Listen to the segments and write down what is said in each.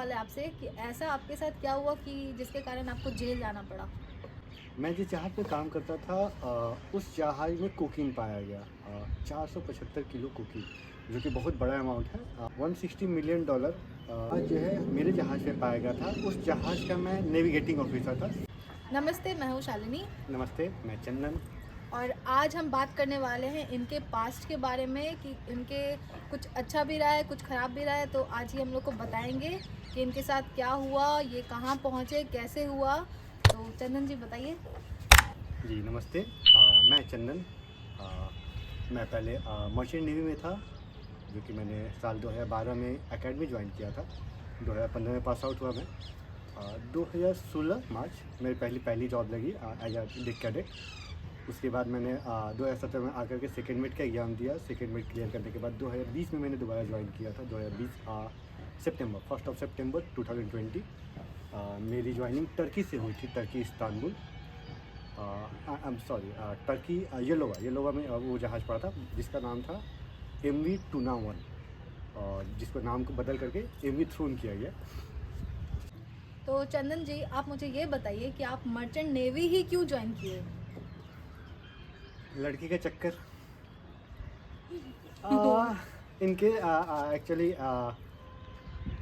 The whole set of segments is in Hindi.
वाले आपसे कि ऐसा आपके साथ क्या हुआ कि जिसके कारण आपको जेल जाना पड़ा। मैं जिस जहाज़ पे काम करता था उस जहाज़ में कोकीन पाया गया 475 किलो कोकीन, जो कि बहुत बड़ा अमाउंट है। $160 मिलियन जो है मेरे जहाज़ पे पाया गया था। उस जहाज़ का मैं नेविगेटिंग ऑफिसर था। नमस्ते, मैं हूँ शालिनी नमस्ते, मैं चंदन। और आज हम बात करने वाले हैं इनके पास्ट के बारे में कि इनके कुछ अच्छा भी रहा है, कुछ ख़राब भी रहा है। तो आज ही हम लोग को बताएंगे कि इनके साथ क्या हुआ, ये कहाँ पहुँचे, कैसे हुआ। तो चंदन जी बताइए। जी नमस्ते, मैं चंदन। अ, मैं पहले मर्चेंट नेवी में था, जो कि मैंने साल 2012 में एकेडमी ज्वाइन किया था। 2015 में पास आउट हुआ मैं। 2016 मार्च मेरी पहली जॉब लगी एज अ डिक कैडेट। उसके बाद मैंने 2017 में आकर के सेकेंड मिड का एग्ज़ाम दिया। सेकेंड मिड क्लियर करने के बाद 2020 में मैंने दोबारा ज्वाइन किया था। 2020 सितंबर 1 सितंबर 2020 मेरी ज्वाइनिंग टर्की से हुई थी, Turkey Istanbul. I am sorry, Turkey Yalova में वो जहाज़ पड़ा था जिसका नाम था MV टूना वन, और जिसको नाम को बदल करके MV थ्रोन किया गया। तो चंदन जी, आप मुझे ये बताइए कि आप मर्चेंट नेवी ही क्यों ज्वाइन किए। लड़की का चक्कर। इनके एक्चुअली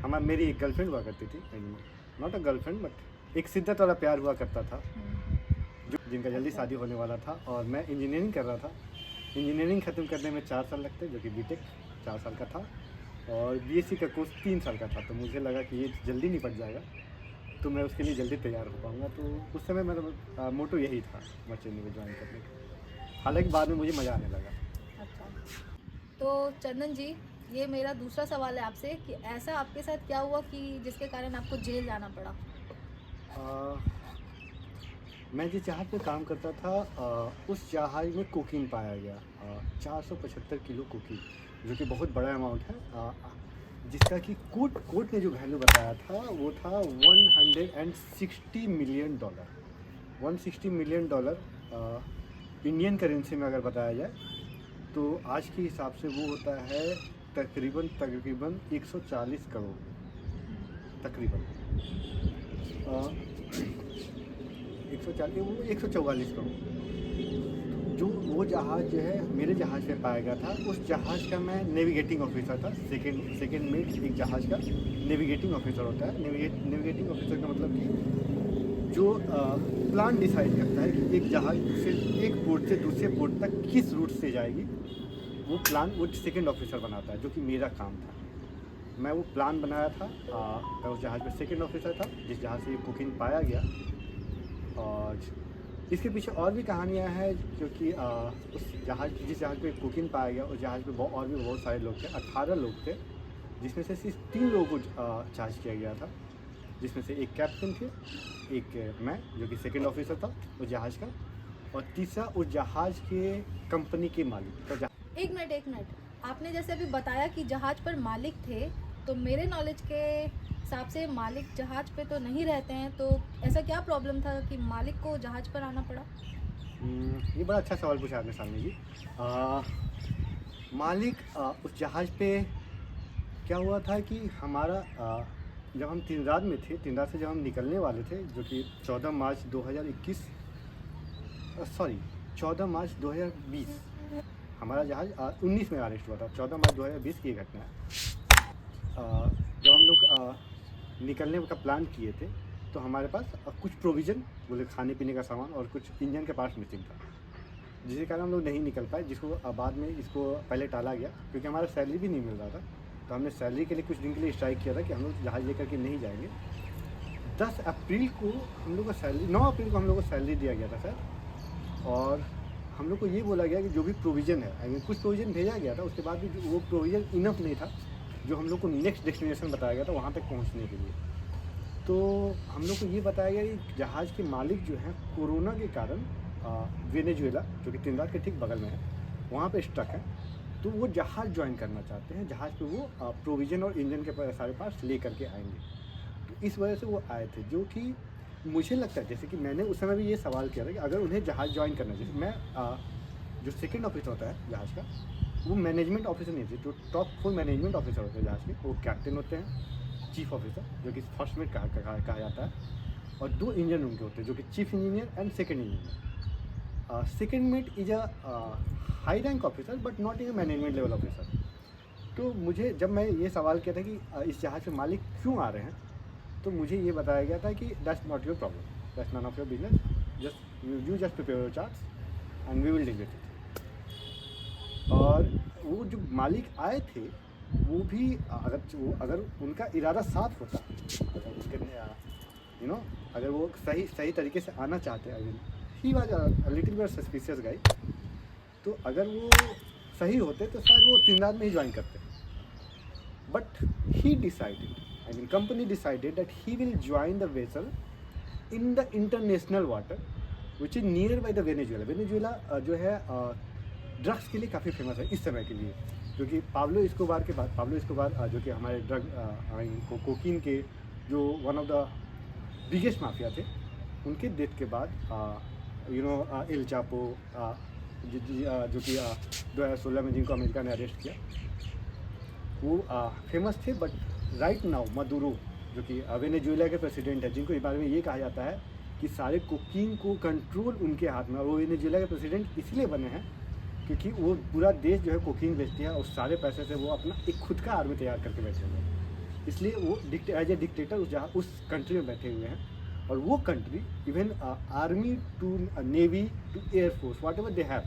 हमारा मेरी एक गर्लफ्रेंड हुआ करती थी। नॉट अ गर्लफ्रेंड बट एक शिद्दत वाला प्यार हुआ करता था, जो जिनका जल्दी अच्छा। शादी होने वाला था। और मैं इंजीनियरिंग कर रहा था। इंजीनियरिंग ख़त्म करने में 4 साल लगते, जो कि बीटेक 4 साल का था, और बीएससी का कोर्स 3 साल का था। तो मुझे लगा कि ये जल्दी निपट जाएगा, तो मैं उसके लिए जल्दी तैयार हो पाऊँगा। तो उस समय मेरा मोटो यही था मर्चेंट नेवी ज्वाइन करने का। हालांकि बाद में मुझे मज़ा आने लगा। अच्छा, तो चंदन जी, ये मेरा दूसरा सवाल है आपसे कि ऐसा आपके साथ क्या हुआ कि जिसके कारण आपको जेल जाना पड़ा। आ, मैं जिस जहाज़ पे काम करता था उस जहाज़ में कोकीन पाया गया 475 किलो कोकीन, जो कि बहुत बड़ा अमाउंट है। जिसका कि कोर्ट ने जो वैल्यू बताया था वो था $160 मिलियन। $160 मिलियन इंडियन करेंसी में अगर बताया जाए तो आज के हिसाब से वो होता है तकरीबन तकरीबन 140 करोड़ तकरीबन। 140 वो 144 करोड़। जो वो जहाज़ जो है मेरे जहाज़ पे पाया गया था, उस जहाज़ का मैं नेविगेटिंग ऑफिसर था। सेकेंड में एक जहाज़ का नेविगेटिंग ऑफिसर होता है। नेविगेटिंग ऑफिसर का मतलब कि जो प्लान डिसाइड करता है कि एक जहाज़ से एक पोर्ट से दूसरे पोर्ट तक किस रूट से जाएगी, वो प्लान वो सेकेंड ऑफिसर बनाता है, जो कि मेरा काम था। मैं वो प्लान बनाया था। मैं उस जहाज़ में सेकेंड ऑफिसर था जिस जहाज़ से ये कुकिंग पाया गया। और इसके पीछे और भी कहानियाँ हैं, क्योंकि जिस जहाज़ पे कुकिंग पाया गया उस जहाज़ पे और भी बहुत सारे लोग थे। 18 लोग थे, जिसमें से सिर्फ 3 लोगों को चार्ज किया गया था, जिसमें से एक कैप्टन थे, एक मैं जो कि सेकेंड ऑफिसर था उस जहाज़ का, और तीसरा उस जहाज़ के कंपनी के मालिक। तो एक मिनट, आपने जैसे अभी बताया कि जहाज पर मालिक थे, तो मेरे नॉलेज के हिसाब से मालिक जहाज पे तो नहीं रहते हैं। तो ऐसा क्या प्रॉब्लम था कि मालिक को जहाज पर आना पड़ा। ये बड़ा अच्छा सवाल पूछा आपने सामने जी। मालिक उस जहाज़ पे क्या हुआ था कि हमारा जब हम तीनदाद में थे, तीनदाद से जब हम निकलने वाले थे, जो कि 14 मार्च 2021 सॉरी 14 मार्च 2020 हमारा जहाज़ 19 में अरेस्ट हुआ था। 14 मार्च 2020 की ये घटना है। जब हम लोग निकलने का प्लान किए थे, तो हमारे पास कुछ प्रोविज़न बोले खाने पीने का सामान और कुछ इंजन के पार्ट्स मिसिंग था, जिसके कारण हम लोग नहीं निकल पाए। जिसको बाद में इसको पहले टाला गया, क्योंकि हमारा सैलरी भी नहीं मिल रहा था। तो हमने सैलरी के लिए कुछ दिन के लिए स्ट्राइक किया था कि हम लोग जहाज़ लेकर के नहीं जाएंगे। 10 अप्रैल को हम लोग को सैलरी 9 अप्रैल को हम लोग को सैलरी दिया गया था सर। और हम लोग को ये बोला गया कि जो भी प्रोविज़न है, आई मीन कुछ प्रोविज़न भेजा गया था, उसके बाद भी वो प्रोविज़न इनफ नहीं था जो हम लोग को नेक्स्ट डेस्टिनेशन बताया गया था वहाँ तक पहुँचने के लिए। तो हम लोग को ये बताया गया कि जहाज़ के मालिक जो हैं कोरोना के कारण वेनेजुएला, जो कि त्रिनिदाद के ठीक बगल में है, वहाँ पे स्टक है। तो वो जहाज़ ज्वाइन करना चाहते हैं, जहाज़ पे वो प्रोविज़न और इंजन के सारे पार्ट्स ले करके आएंगे। तो इस वजह से वो आए थे, जो कि मुझे लगता है, जैसे कि मैंने उस समय भी ये सवाल किया था कि अगर उन्हें जहाज़ ज्वाइन करना है, जैसे मैं जो सेकेंड ऑफिसर होता है जहाज़ का, वो मैनेजमेंट ऑफिसर नहीं थे। जो टॉप 4 मैनेजमेंट ऑफिसर होते हैं जहाज़ के, वो कैप्टन होते हैं, चीफ ऑफिसर, जो कि फर्स्ट मेट कहा जाता है, और 2 इंजन रूम के होते हैं, जो कि chief engineer and second engineer. Second mate is a high rank officer but not in management level officer. तो मुझे जब मैं ये सवाल किया था कि इस जहाज़ के मालिक क्यों आ रहे हैं, तो मुझे ये बताया गया था कि that's not your problem, that's none of your business, just you just prepare your charts and we will deal with it. और वो जो मालिक आए थे वो भी अगर उनका इरादा साफ होता, अगर उनके अगर वो सही तरीके से आना चाहते, he was a little bit suspicious guy, तो अगर वो सही होते तो शायद वो तिंदाद में ही ज्वाइन करते। But he decided, company decided that he will join the vessel in the international water which is near by the Venezuela. Venezuela जो है ड्रग्स के लिए काफ़ी फेमस है इस समय के लिए, क्योंकि पाब्लो एस्कोबार के बाद, पाब्लो एस्कोबार जो कि हमारे कोकीन के जो one of the biggest mafia थे, उनके डेथ के बाद एल चापो जो कि 2016 में जिनको अमेरिका ने अरेस्ट किया, वो फेमस थे। बट राइट नाउ मदुरो जो कि वेनेजुएला के प्रेसिडेंट है, जिनको इस बारे में ये कहा जाता है कि सारे कोकीन को कंट्रोल उनके हाथ में, और वो वेनेजुएला के प्रेसिडेंट इसलिए बने हैं क्योंकि वो पूरा देश जो है कोकीन बेचती है, और सारे पैसे से वो अपना एक खुद का आर्मी तैयार करके बैठे हुए हैं। इसलिए वो एज ए डिक्टेटर उस कंट्री में बैठे हुए हैं। और वो country even army to navy to air force whatever they have,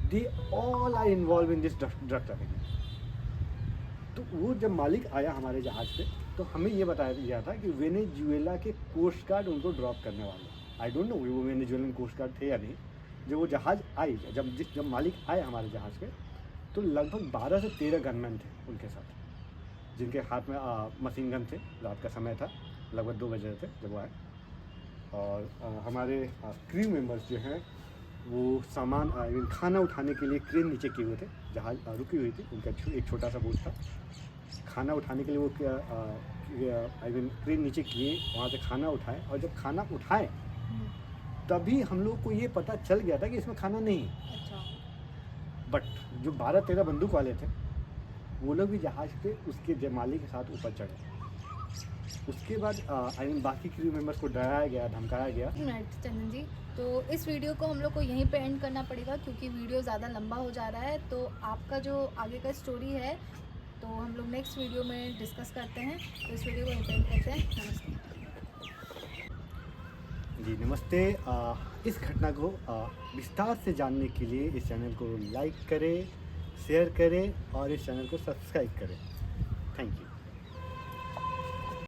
they all are involve in this drug trafficking. तो वो जब मालिक आया हमारे जहाज़ पे, तो हमें ये बताया गया था कि वेनेजुएला के कोस्ट गार्ड उनको ड्रॉप करने वाले। आई डोंट नो वो वेनेजुएलन कोस्ट गार्ड थे या नहीं। जब वो जहाज़ आई, जब मालिक आए हमारे जहाज़ पे, तो लगभग 12 से 13 गनमैन थे उनके साथ, जिनके हाथ में मशीन गन थे। रात का समय था, लगभग 2 बजे थे जब वो आए। और हमारे क्रू मेंबर्स जो हैं वो सामान खाना उठाने के लिए क्रेन नीचे किए हुए थे, जहाज़ रुकी हुई थी, उनका एक छोटा सा बोट था। खाना उठाने के लिए वो क्रेन नीचे किए, वहाँ से खाना उठाए, और जब खाना उठाए तभी हम लोग को ये पता चल गया था कि इसमें खाना नहीं है। अच्छा। बट जो 12-13 बंदूक वाले थे वो लोग भी जहाज़ पे उसके मालिक के साथ ऊपर चढ़े। उसके बाद बाकी क्रू मेंबर्स को डराया गया, धमकाया गया। राइट चंदन जी, तो इस वीडियो को हम लोग को यहीं पे एंड करना पड़ेगा क्योंकि वीडियो ज़्यादा लंबा हो जा रहा है। तो आपका जो आगे का स्टोरी है तो हम लोग नेक्स्ट वीडियो में डिस्कस करते हैं। तो इस वीडियो को यहीं पे एंड करते हैं। नमस्ते जी नमस्ते। इस घटना को विस्तार से जानने के लिए इस चैनल को लाइक करें, शेयर करें और इस चैनल को सब्सक्राइब करें। Thank you.